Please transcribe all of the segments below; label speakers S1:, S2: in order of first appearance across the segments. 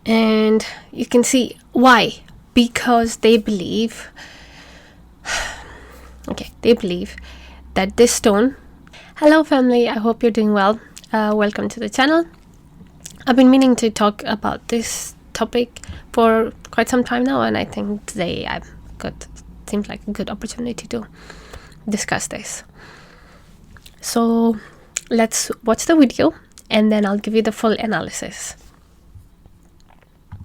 S1: And you can see why. Because they believe that this stone... Hello family, I hope you're doing well. Welcome to the channel. I've been meaning to talk about this topic for quite some time now, and I think today seems like a good opportunity to discuss this. So let's watch the video and then I'll give you the full analysis.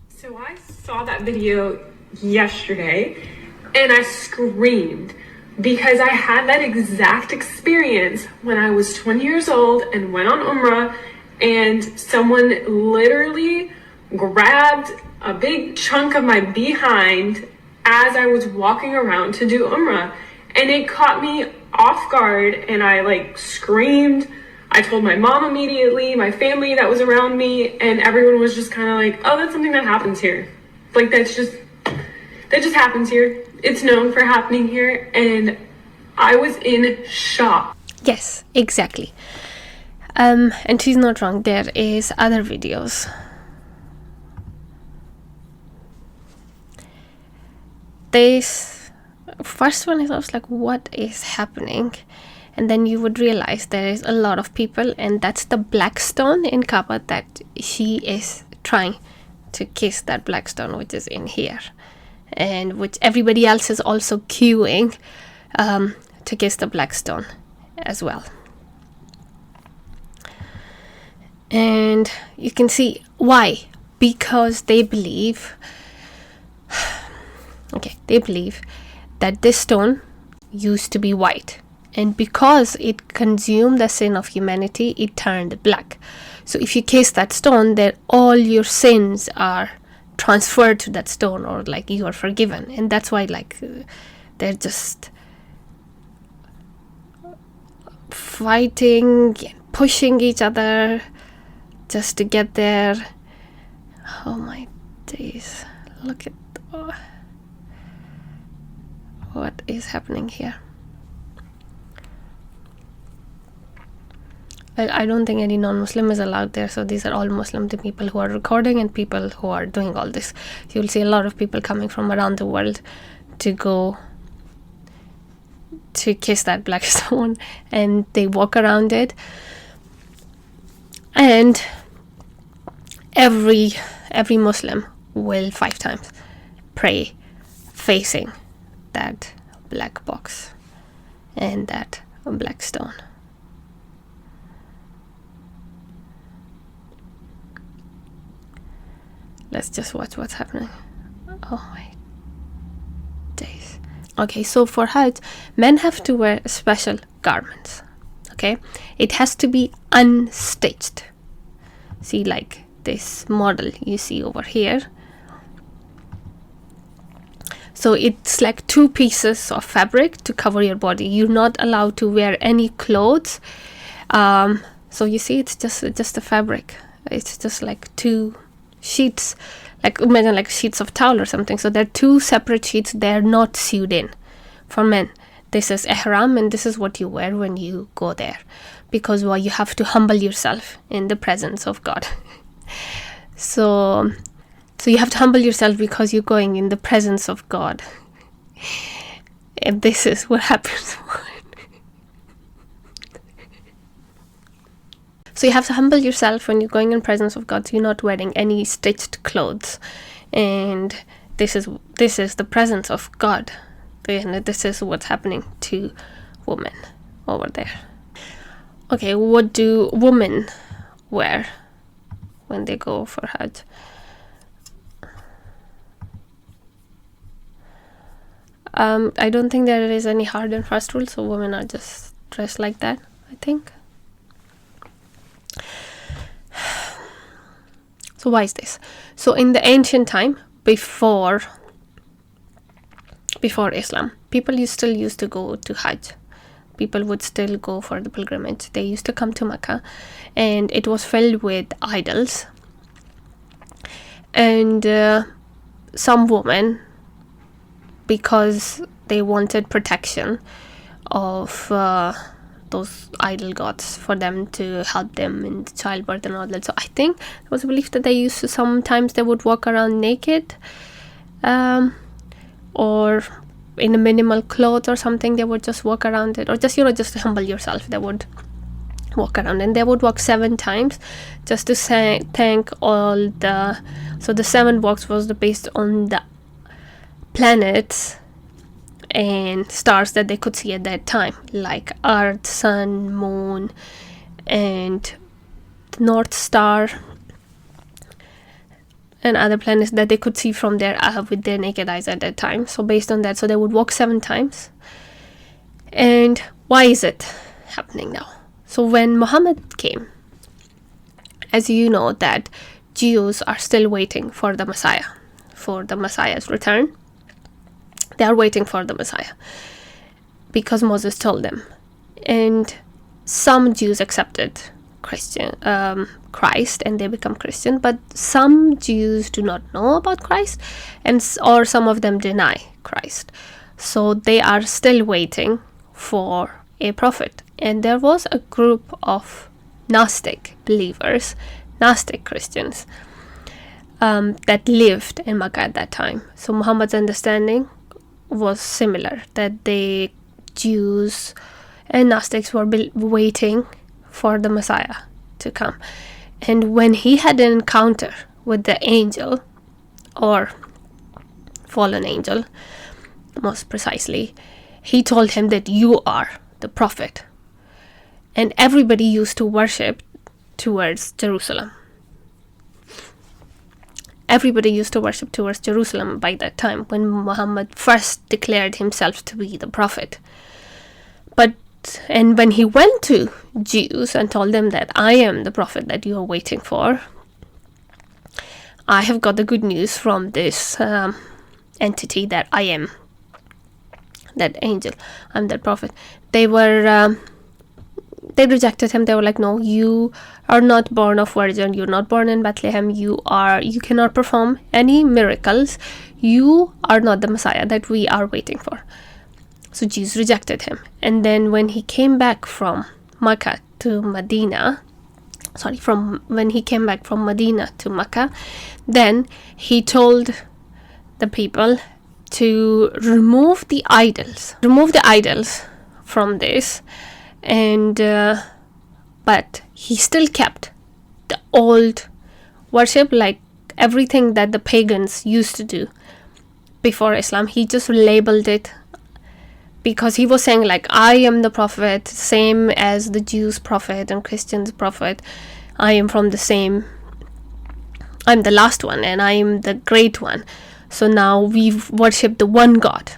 S2: So I saw that video yesterday and I screamed because I had that exact experience when I was 20 years old and went on Umrah, and someone literally grabbed a big chunk of my behind as I was walking around to do Umrah, and it caught me off guard and I screamed. I told my mom immediately, my family that was around me, and everyone was just kind of like, oh, that's something that happens here. That just happens here. It's known for happening here. And I was in shock.
S1: Yes, exactly. And she's not wrong. There is other videos. This first one is, I was like, what is happening? And then you would realize there is a lot of people, and that's the black stone in Kaaba that she is trying to kiss, that black stone which is in here, and which everybody else is also queuing to kiss the black stone as well. And you can see why. Because they believe that this stone used to be white, and because it consumed the sin of humanity, it turned black. So if you kiss that stone, then all your sins are transferred to that stone, or you are forgiven. And that's why they're just fighting and pushing each other just to get there. Oh my days, look at what is happening here. I don't think any non-Muslim is allowed there, so these are all Muslim, the people who are recording and people who are doing all this. You'll see a lot of people coming from around the world to go to kiss that black stone, and they walk around it, and every Muslim will 5 times pray facing that black box and that black stone. Let's just watch what's happening. Oh my days. Okay, so for Hajj, men have to wear special garments. Okay, it has to be unstitched. See, like this model you see over here. So it's like 2 pieces of fabric to cover your body. You're not allowed to wear any clothes. So you see, it's just a fabric. It's just like 2 sheets, imagine like sheets of towel or something. So they're 2 separate sheets. They're not sewed in. For men, this is ihram, and this is what you wear when you go there, because you have to humble yourself in the presence of God. So you have to humble yourself because you're going in the presence of God, and this is what happens. So you have to humble yourself when you're going in presence of God. So you're not wearing any stitched clothes, and this is the presence of God, and this is what's happening to women over there. Okay, what do women wear when they go for Hajj? I don't think there is any hard and fast rule, so women are just dressed like that, I think. So why is this? So in the ancient time, before Islam, people still used to go to Hajj. People would still go for the pilgrimage. They used to come to Mecca, and it was filled with idols. And some women, because they wanted protection of those idol gods for them to help them in childbirth and all that. So I think it was a belief that they used to, sometimes they would walk around naked, or in a minimal clothes or something. They would just walk around it, or just, you know, just to humble yourself, they would walk around, and they would walk 7 times just to thank all the, so the 7 walks was based on the planets and stars that they could see at that time, like Earth, Sun, Moon, and the North Star, and other planets that they could see from their with their naked eyes at that time. So based on that, so they would walk 7 times. And why is it happening now? So when Muhammad came, as you know, that Jews are still waiting for the Messiah, for the Messiah's return. They are waiting for the Messiah because Moses told them. And some Jews accepted Christ and they become Christian, but some Jews do not know about Christ, or some of them deny Christ. So they are still waiting for a prophet. And there was a group of Gnostic believers, Gnostic Christians, that lived in Mecca at that time. So Muhammad's understanding was similar, that the Jews and Gnostics were waiting for the Messiah to come. And when he had an encounter with the angel, or fallen angel most precisely, he told him that you are the prophet. And everybody used to worship towards Jerusalem. Everybody used to worship towards Jerusalem by that time, when Muhammad first declared himself to be the prophet. And when he went to Jews and told them that I am the prophet that you are waiting for, I have got the good news from this entity that I am that angel, I'm that prophet. They rejected him. They were like, no, you are not born of virgin, you're not born in Bethlehem, you cannot perform any miracles, you are not the Messiah that we are waiting for. So Jews rejected him. And then when he came back from Mecca to Medina, when he came back from Medina to Mecca, then he told the people to remove the idols from this. And but he still kept the old worship, like everything that the pagans used to do before Islam. He just labeled it, because he was saying, like, I am the prophet, same as the Jews' prophet and Christians' prophet. I am from the same, I'm the last one and I am the great one. So now we worship the one God.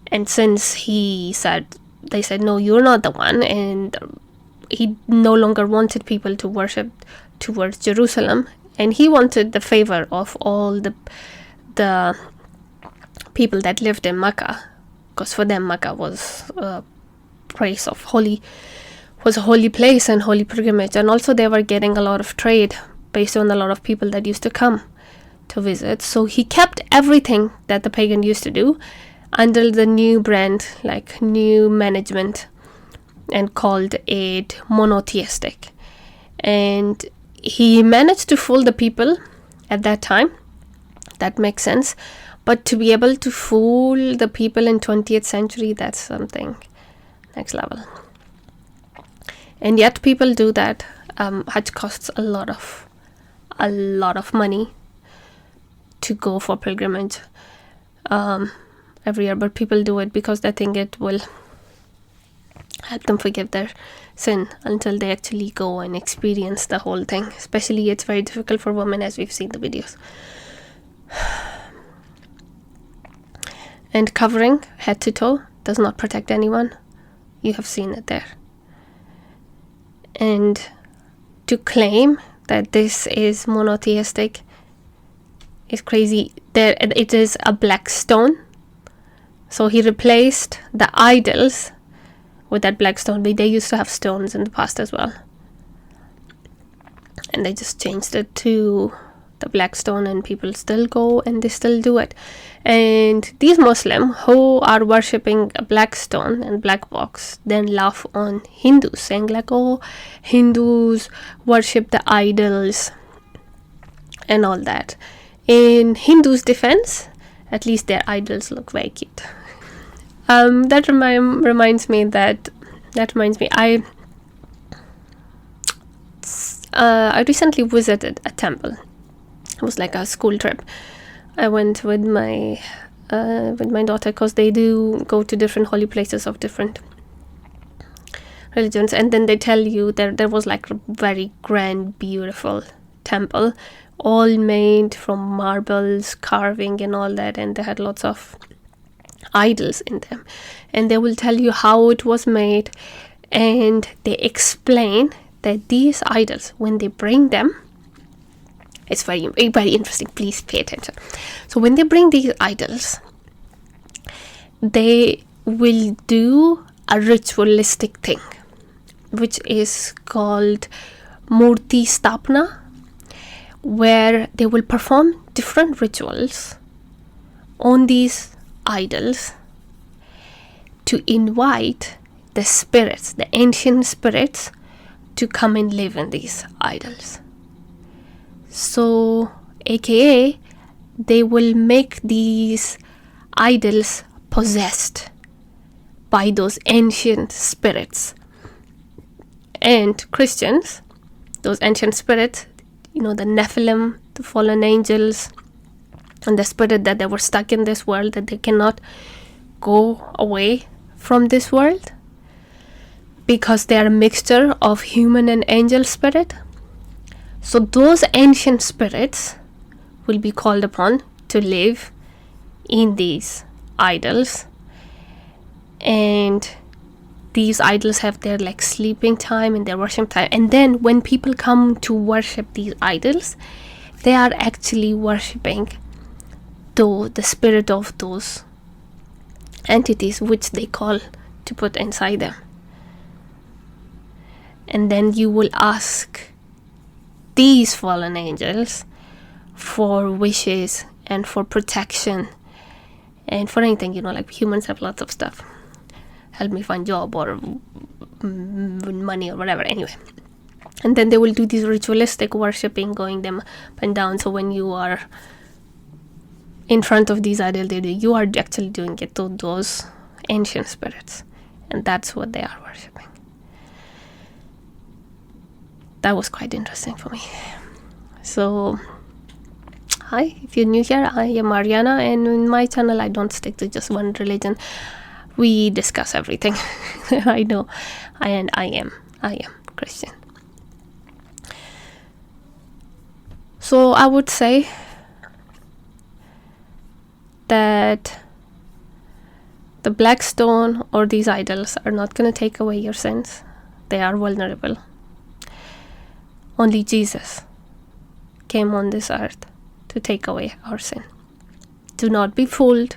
S1: And since they said, no, you're not the one, and he no longer wanted people to worship towards Jerusalem, and he wanted the favor of all the people that lived in Mecca, because for them Mecca was a place of a holy place and holy pilgrimage, and also they were getting a lot of trade based on a lot of people that used to come to visit. So he kept everything that the pagan used to do under the new brand, like new management, and called it monotheistic. And he managed to fool the people at that time. That makes sense. But to be able to fool the people in 20th century, that's something next level. And yet people do that. Hajj costs a lot of money to go for pilgrimage every year, but people do it because they think it will help them forgive their sin, until they actually go and experience the whole thing. Especially it's very difficult for women, as we've seen the videos. And covering head to toe does not protect anyone. You have seen it there. And to claim that this is monotheistic is crazy. There, it is a black stone. So he replaced the idols with that black stone. They used to have stones in the past as well. And they just changed it to the black stone, and people still go and they still do it. And these Muslims who are worshipping a black stone and black box then laugh on Hindus, saying like, oh, Hindus worship the idols and all that. In Hindus' defense, at least their idols look very cute. That reminds me. I recently visited a temple. It was like a school trip. I went with my daughter, because they do go to different holy places of different religions, and then they tell you there was like a very grand, beautiful temple, all made from marbles, carving and all that, and they had lots of idols in them, and they will tell you how it was made, and they explain that these idols, when they bring them, it's very, very interesting. Please pay attention. So when they bring these idols, they will do a ritualistic thing, which is called murti stapna, where they will perform different rituals on these idols to invite the spirits, the ancient spirits, to come and live in these idols. So, aka, they will make these idols possessed by those ancient spirits. And Christians, those ancient spirits, the Nephilim, the fallen angels, and the spirit that they were stuck in this world, that they cannot go away from this world, because they are a mixture of human and angel spirit. So those ancient spirits will be called upon to live in these idols, and these idols have their like sleeping time and their worship time. And then when people come to worship these idols, they are actually worshipping the spirit of those entities, which they call to put inside them. And then you will ask these fallen angels for wishes and for protection and for anything, like humans have lots of stuff. Help me find job or money or whatever. Anyway, and then they will do this ritualistic worshipping, going them up and down. So when you are in front of these idols, you are actually doing it to those ancient spirits, and that's what they are worshipping. That was quite interesting for me. So, hi, if you're new here, I am Mariana, and in my channel I don't stick to just one religion. We discuss everything. I know, and I am Christian. So I would say that the black stone or these idols are not going to take away your sins. They are vulnerable. Only Jesus came on this earth to take away our sin. Do not be fooled.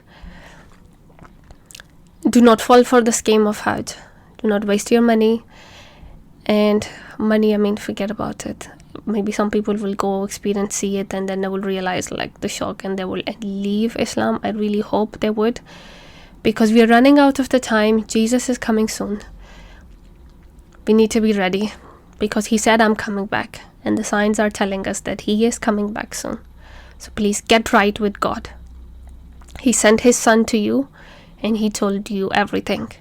S1: Do not fall for the scheme of Hajj. Do not waste your money. And money, forget about it. Maybe some people will go experience, see it, and then they will realize like the shock, and they will leave Islam. I really hope they would, because we are running out of the time. Jesus is coming soon. We need to be ready, because he said, I'm coming back, and the signs are telling us that he is coming back soon. So please get right with God. He sent his son to you, and he told you everything.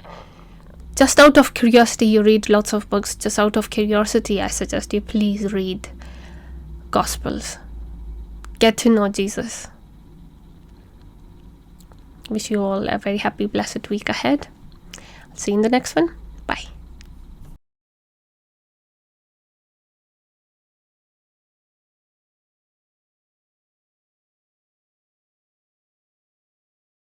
S1: Just out of curiosity, you read lots of books. Just out of curiosity, I suggest you please read Gospels. Get to know Jesus. Wish you all a very happy, blessed week ahead. I'll see you in the next one. Bye.